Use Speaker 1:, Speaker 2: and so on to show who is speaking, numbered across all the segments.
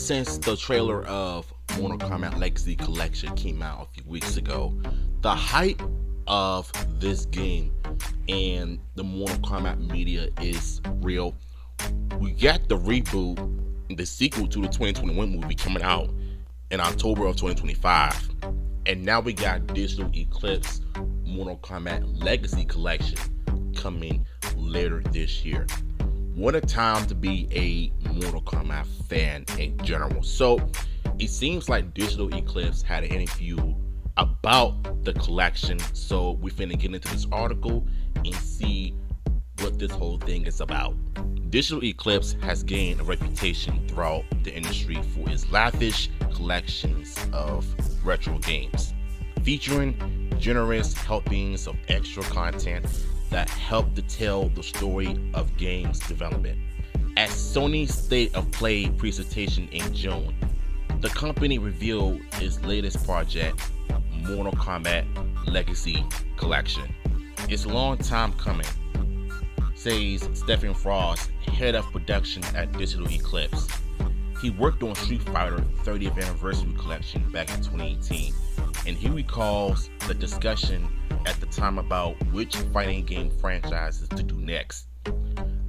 Speaker 1: since the trailer of Mortal Kombat Legacy Collection came out a few weeks ago, the hype of this game and the Mortal Kombat media is real. We got the reboot, the sequel to the 2021 movie coming out in October of 2025. And now we got digital Eclipse Mortal Kombat Legacy Collection coming later this year. What a time to be a Mortal Kombat fan in general. So it seems like digital Eclipse had an interview about the collection. So we're finna get into this article and see what this whole thing is about. Digital Eclipse has gained a reputation throughout the industry for its lavish collections of retro games, featuring generous helpings of extra content that help to tell the story of games development. At Sony's State of Play presentation in June, the company revealed its latest project, Mortal Kombat Legacy Collection. It's a long time coming, says Stephen Frost, head of production at Digital Eclipse. He worked on Street Fighter 30th Anniversary Collection back in 2018, and he recalls the discussion at the time about which fighting game franchises to do next.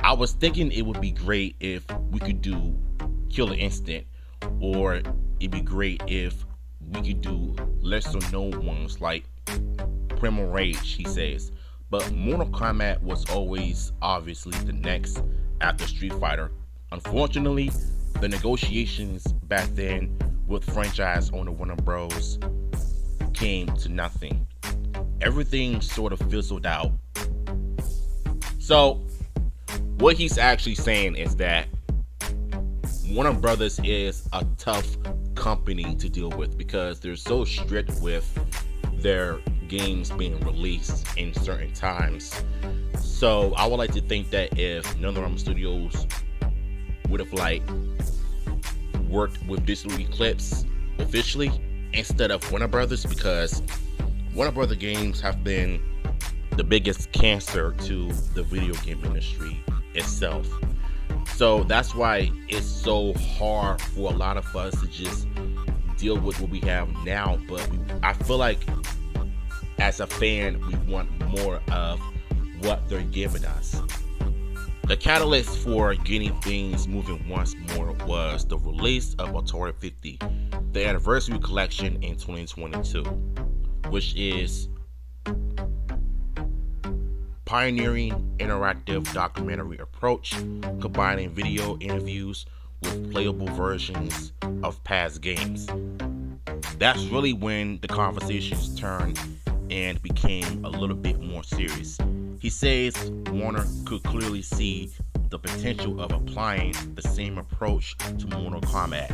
Speaker 1: I was thinking it would be great if we could do Killer Instinct, or it'd be great if we could do lesser known ones like Primal Rage, he says. But Mortal Kombat was always obviously the next after Street Fighter. Unfortunately, the negotiations back then with franchise owner Warner Bros. Came to nothing. Everything sort of fizzled out. So, what he's actually saying is that Warner Brothers is a tough company to deal with because they're so strict with their games being released in certain times. So I would like to think that if NetherRealm Studios would have worked with Digital Eclipse officially instead of Warner Brothers, because Warner Brothers games have been the biggest cancer to the video game industry itself. So that's why it's so hard for a lot of us to just deal with what we have now. But I feel like as a fan, we want more of what they're giving us. The catalyst for getting things moving once more was the release of Atari 50, the anniversary collection in 2022, which is pioneering interactive documentary approach, combining video interviews with playable versions of past games. That's really when the conversations turned and became a little bit more serious. He says Warner could clearly see the potential of applying the same approach to Mortal Kombat.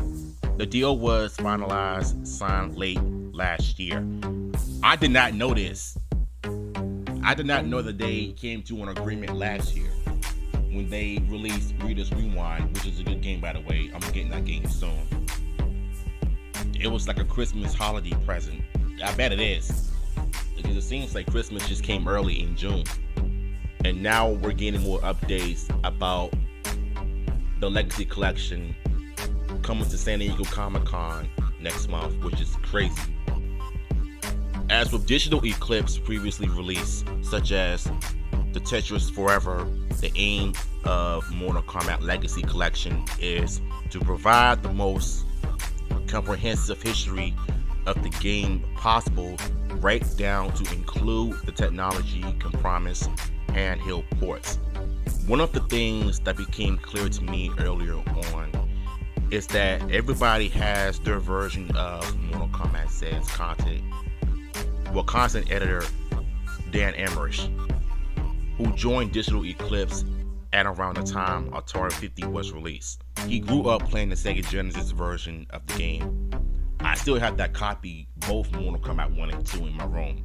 Speaker 1: The deal was finalized, signed late last year. I did not know this. I did not know that they came to an agreement last year when they released Reader's Rewind, which is a good game, by the way. I'm getting that game soon. It was like a Christmas holiday present. I bet it is, because it seems like Christmas just came early in June. And now we're getting more updates about the Legacy Collection coming to San Diego Comic-Con next month, which is crazy. As with Digital Eclipse previously released, such as the Tetris Forever, the aim of Mortal Kombat Legacy Collection is to provide the most comprehensive history of the game possible, right down to include the technology can promise handheld ports. One of the things that became clear to me earlier on is that everybody has their version of Mortal Kombat, says content editor Dan Emmerich, who joined Digital Eclipse at around the time Atari 50 was released. He grew up playing the Sega Genesis version of the game. I still have that copy, both Mortal Kombat 1 and 2, in my room.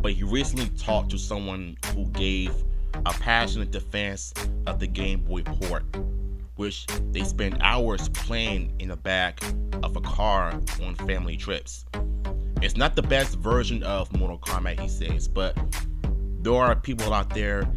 Speaker 1: But he recently talked to someone who gave a passionate defense of the Game Boy port, which they spent hours playing in the back of a car on family trips. It's not the best version of Mortal Kombat, he says, but there are people out there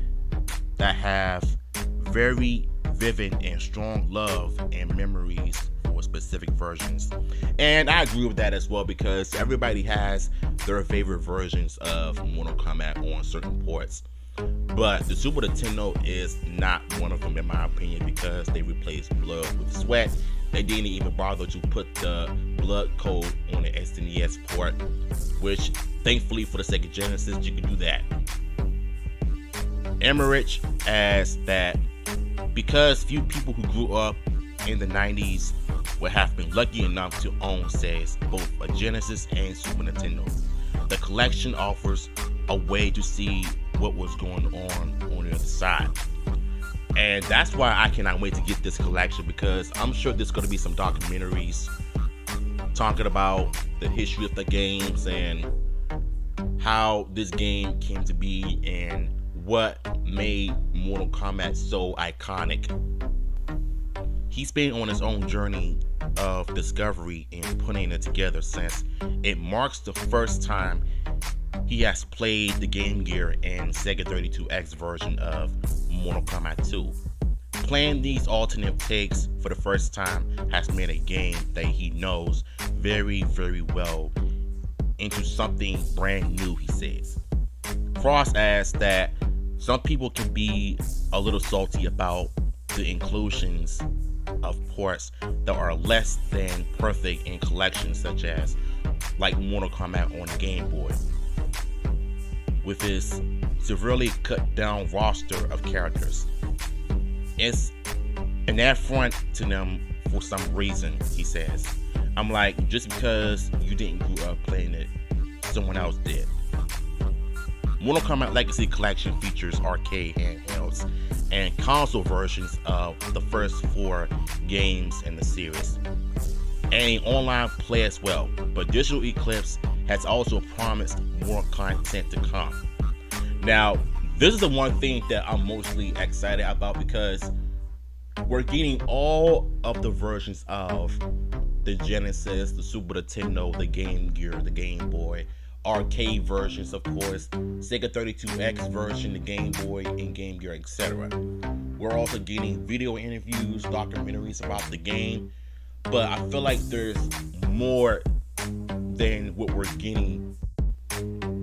Speaker 1: that have very vivid and strong love and memories for specific versions. And I agree with that as well, because everybody has their favorite versions of Mortal Kombat on certain ports. But the Super Nintendo is not one of them in my opinion, because they replaced blood with sweat. They didn't even bother to put the blood code on the SNES port, which thankfully for the Sega Genesis you can do that. Emmerich adds that because few people who grew up in the 90s would have been lucky enough to own, says, both a Genesis and Super Nintendo, the collection offers a way to see what was going on the other side. And that's why I cannot wait to get this collection, because I'm sure there's going to be some documentaries talking about the history of the games and how this game came to be and what made Mortal Kombat so iconic. He's been on his own journey of discovery and putting it together, since it marks the first time he has played the Game Gear and Sega 32X version of Mortal Kombat 2. Playing these alternate takes for the first time has made a game that he knows very, very well into something brand new, he says. Frost adds that some people can be a little salty about the inclusions of ports that are less than perfect in collections such as like Mortal Kombat on the Game Boy, with his severely cut down roster of characters. It's an affront to them for some reason, he says. I'm like, just because you didn't grow up playing it, someone else did. Mortal Kombat Legacy Collection features arcade handhelds and console versions of the first 4 games in the series, and online play as well. But Digital Eclipse has also promised more content to come. Now, this is the one thing that I'm mostly excited about, because we're getting all of the versions of the Genesis, the Super Nintendo, the Game Gear, the Game Boy, arcade versions, of course, Sega 32X version, the Game Boy and Game Gear, etc. We're also getting video interviews, documentaries about the game, but I feel like there's more than what we're getting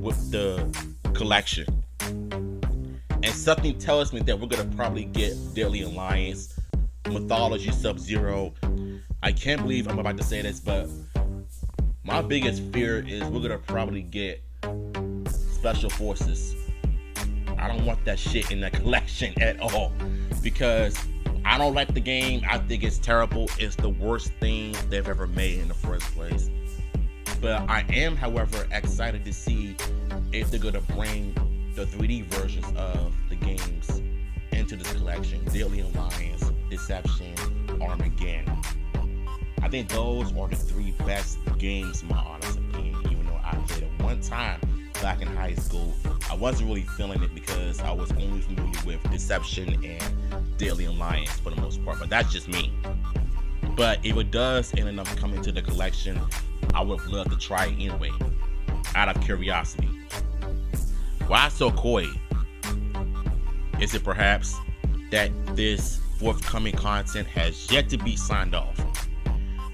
Speaker 1: with the collection. And something tells me that we're gonna probably get Deadly Alliance, Mythology Sub-Zero. I can't believe I'm about to say this, but my biggest fear is we're gonna probably get Special Forces. I don't want that shit in the collection at all, because I don't like the game. I think it's terrible. It's the worst thing they've ever made in the first place. But I am, however, excited to see if they're gonna bring the 3D versions of the games into this collection. Deadly Alliance, Deception, Armageddon. I think those are the 3 best games, in my honest opinion. Even though I played it one time back in high school, I wasn't really feeling it because I was only familiar with Deception and Deadly Alliance for the most part. But that's just me. But if it does end up coming to the collection, I would love to try it anyway, out of curiosity. Why so coy? Is it perhaps that this forthcoming content has yet to be signed off?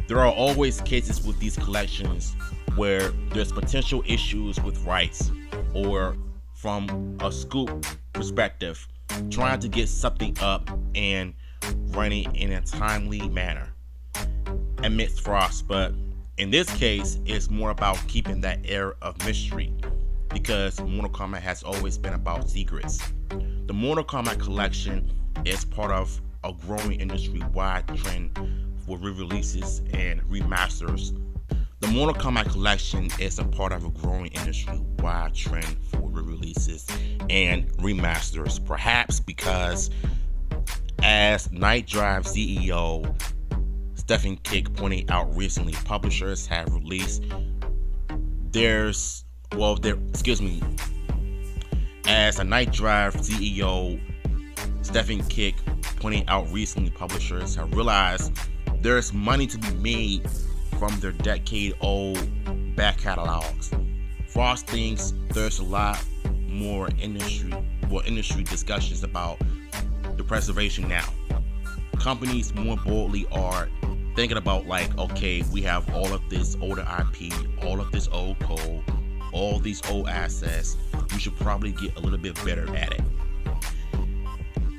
Speaker 1: There are always cases with these collections where there's potential issues with rights, or from a scoop perspective, trying to get something up and running in a timely manner, amidst Frost. But in this case, it's more about keeping that air of mystery, because Mortal Kombat has always been about secrets. The Mortal Kombat collection is part of a growing industry-wide trend for re-releases and remasters. The Mortal Kombat collection is a part of a growing industry-wide trend for re-releases and remasters, perhaps because, as Night Drive CEO Stephen Kick pointed out recently, publishers have released as a Night Drive CEO Stephen Kick pointing out recently, publishers have realized there's money to be made from their decade-old back catalogs. Frost thinks there's a lot more industry discussions about the preservation now. Companies more boldly are thinking about like, okay, we have all of this older IP, all of this old code, all these old assets. We should probably get a little bit better at it.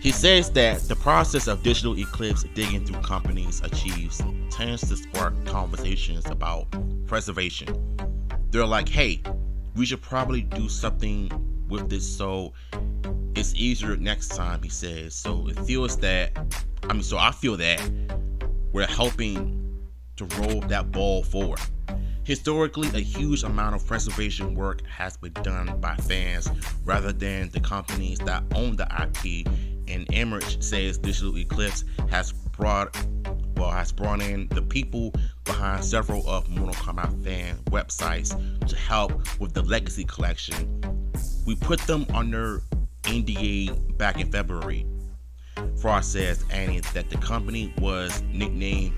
Speaker 1: He says that the process of Digital Eclipse digging through companies achieves tends to spark conversations about preservation. They're like, hey, we should probably do something with this so it's easier next time, he says. So it feels that, I feel that we're helping to roll that ball forward. Historically, a huge amount of preservation work has been done by fans rather than the companies that own the IP, and Emmerich says Digital Eclipse has brought in the people behind several of Mortal Kombat fan websites to help with the Legacy Collection. We put them under NDA back in February. Frost says, adding that the company was nicknamed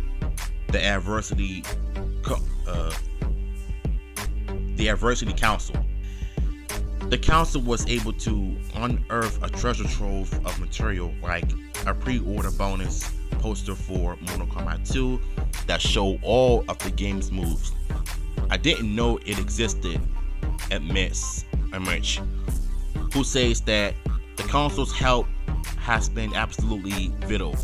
Speaker 1: the Adversity Council. The council was able to unearth a treasure trove of material like a pre-order bonus poster for Mortal Kombat 2 that showed all of the game's moves. I didn't know it existed, admits Emmerich, who says that the council's help has been absolutely vital.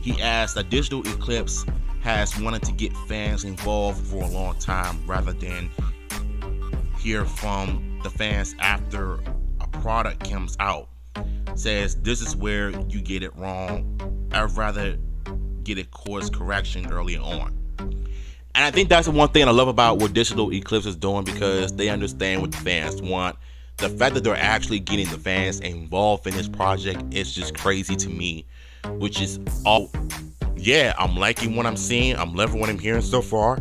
Speaker 1: He adds that Digital Eclipse has wanted to get fans involved for a long time rather than hear from the fans after a product comes out. Says this is where you get it wrong. I'd rather get a course correction early on. And I think that's the one thing I love about what Digital Eclipse is doing, because they understand what the fans want. The fact that they're actually getting the fans involved in this project is just crazy to me, which is all. Yeah, I'm liking what I'm seeing. I'm loving what I'm hearing so far.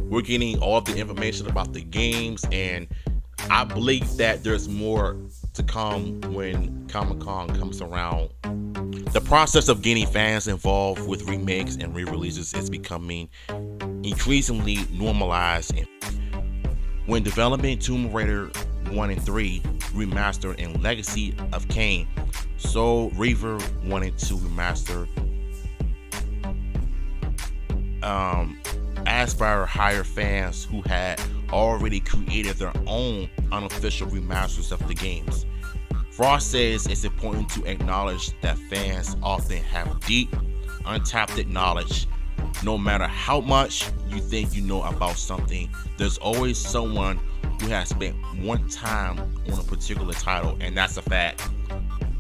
Speaker 1: We're getting all the information about the games, and I believe that there's more to come when Comic-Con comes around. The process of getting fans involved with remakes and re-releases is becoming increasingly normalized. When developing Tomb Raider 1 and 3 remastered and Legacy of Kain, Soul Reaver wanted to remaster Aspire hire fans who had already created their own unofficial remasters of the games. Frost says it's important to acknowledge that fans often have deep, untapped knowledge. No matter how much you think you know about something, there's always someone who has spent one time on a particular title, and that's a fact.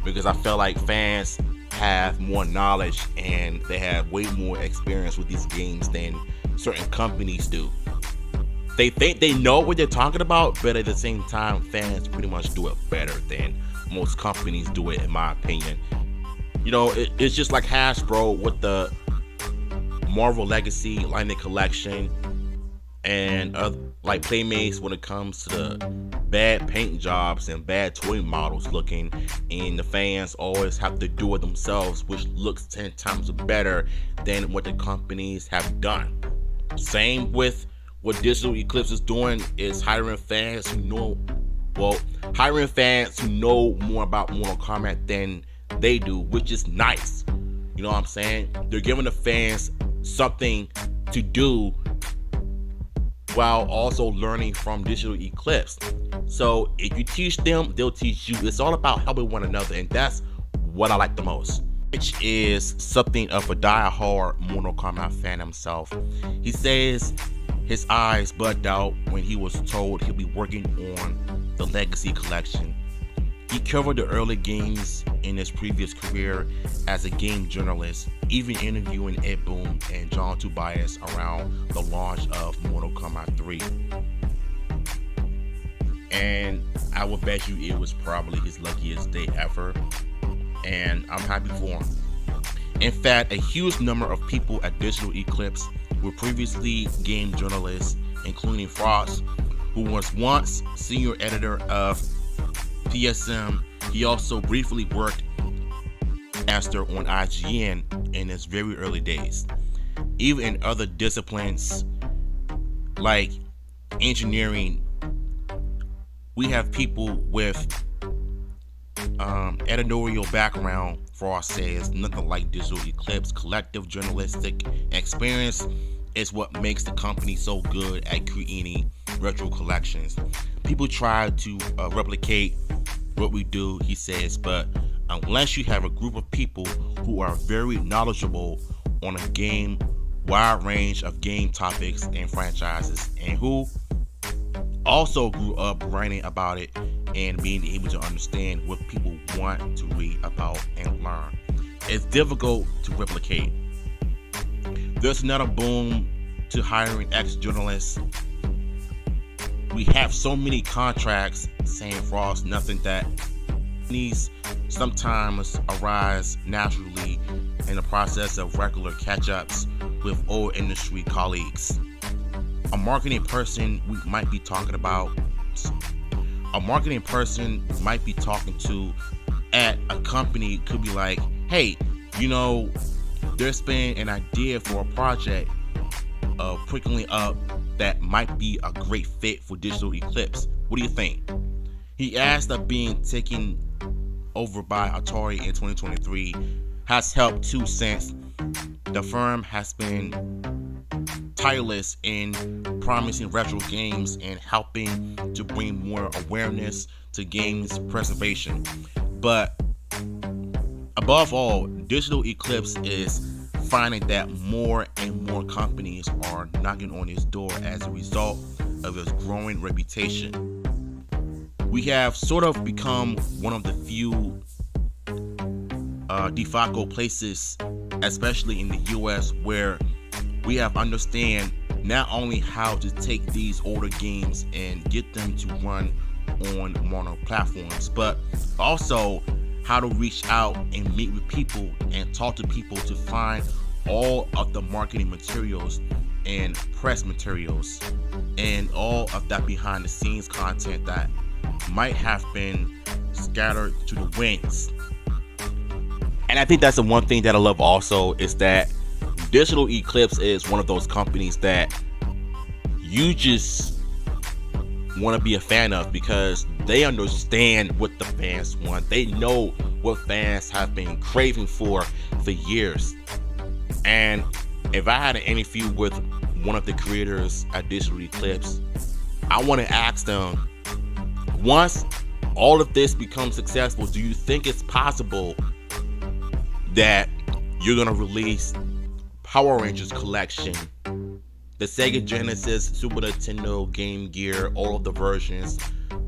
Speaker 1: Because I feel like fans have more knowledge and they have way more experience with these games than certain companies do. They think they know what they're talking about, but at the same time, fans pretty much do it better than most companies do it, in my opinion. It's just like Hasbro with the Marvel Legacy Lightning Collection, and like Playmates when it comes to the bad paint jobs and bad toy models looking, and the fans always have to do it themselves, which looks 10 times better than what the companies have done. Same with what Digital Eclipse is doing, is hiring fans who know more about Mortal Kombat than they do, which is nice. You know what I'm saying? They're giving the fans something to do while also learning from Digital Eclipse. So if you teach them, they'll teach you. It's all about helping one another, and that's what I like the most. Which is something of a die-hard Mortal Kombat fan himself. He says his eyes bugged out when he was told he'll be working on the Legacy Collection. He covered the early games in his previous career as a game journalist, even interviewing Ed Boon and John Tobias around the launch of Mortal Kombat 3. And I will bet you it was probably his luckiest day ever, and I'm happy for him. In fact, a huge number of people at Digital Eclipse were previously game journalists, including Frost, who was once senior editor of PSM. He also briefly worked as on IGN in his very early days. Even in other disciplines like engineering, we have people with Editorial background, Frost says, nothing like Digital Eclipse. Collective journalistic experience is what makes the company so good at creating retro collections. People try to replicate what we do, he says, but unless you have a group of people who are very knowledgeable on a game, wide range of game topics and franchises, and who also grew up writing about it and being able to understand what people want to read about and learn, it's difficult to replicate. There's another boom to hiring ex-journalists. We have so many contracts, saying Frost, nothing that needs sometimes arise naturally in the process of regular catch-ups with old industry colleagues. A marketing person we might be talking to at a company could be like, hey, there's been an idea for a project prickling up that might be a great fit for Digital Eclipse. What do you think? He asked that being taken over by Atari in 2023 has helped too, since the firm has been tireless in promising retro games and helping to bring more awareness to games preservation. But above all, Digital Eclipse is finding that more and more companies are knocking on his door as a result of his growing reputation. We have sort of become one of the few de facto places, especially in the US, where we have understand not only how to take these older games and get them to run on modern platforms, but also how to reach out and meet with people and talk to people to find all of the marketing materials and press materials and all of that behind the scenes content that might have been scattered to the winds. And I think that's the one thing that I love also, is that Digital Eclipse is one of those companies that you just want to be a fan of, because they understand what the fans want. They know what fans have been craving for years. And if I had an interview with one of the creators at Digital Eclipse, I want to ask them, once all of this becomes successful, do you think it's possible that you're going to release Power Rangers collection, the Sega Genesis, Super Nintendo, Game Gear, all of the versions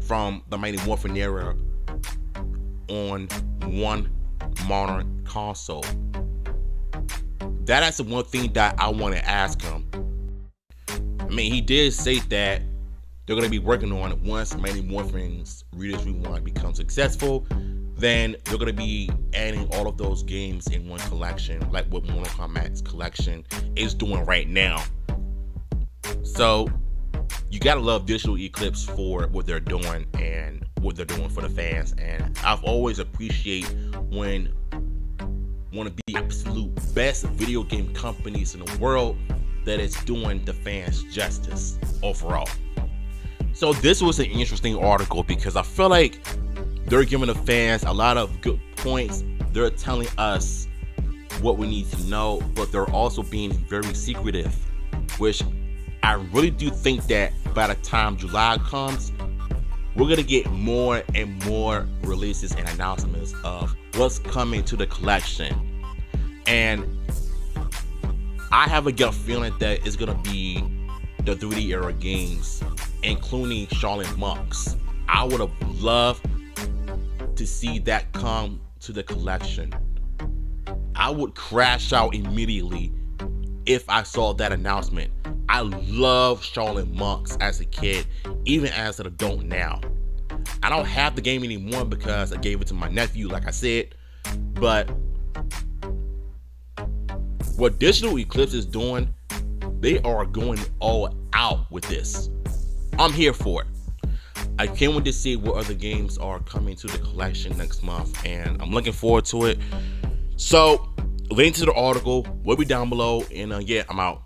Speaker 1: from the Mighty Morphin era on one modern console? That is the one thing that I want to ask him. I mean, he did say that they're going to be working on it once Mighty Morphin's Reader's Rewind becomes successful. Then they're going to be adding all of those games in one collection, like what Mortal Kombat's collection is doing right now. So you gotta love Digital Eclipse for what they're doing and what they're doing for the fans. And I've always appreciate when one of the absolute best video game companies in the world that is doing the fans justice overall. So this was an interesting article because I feel like they're giving the fans a lot of good points. They're telling us what we need to know, but they're also being very secretive, which I really do think that by the time July comes, we're gonna get more and more releases and announcements of what's coming to the collection. And I have a gut feeling that it's gonna be the 3D era games, including Shaolin Monks. I would have loved to see that come to the collection. I would crash out immediately if I saw that announcement. I love Shaolin Monks as a kid, even as an adult now. I don't have the game anymore because I gave it to my nephew, like I said, but what Digital Eclipse is doing, they are going all out with this. I'm here for it. I can't wait to see what other games are coming to the collection next month, and I'm looking forward to it. So, link to the article will be down below, and yeah, I'm out.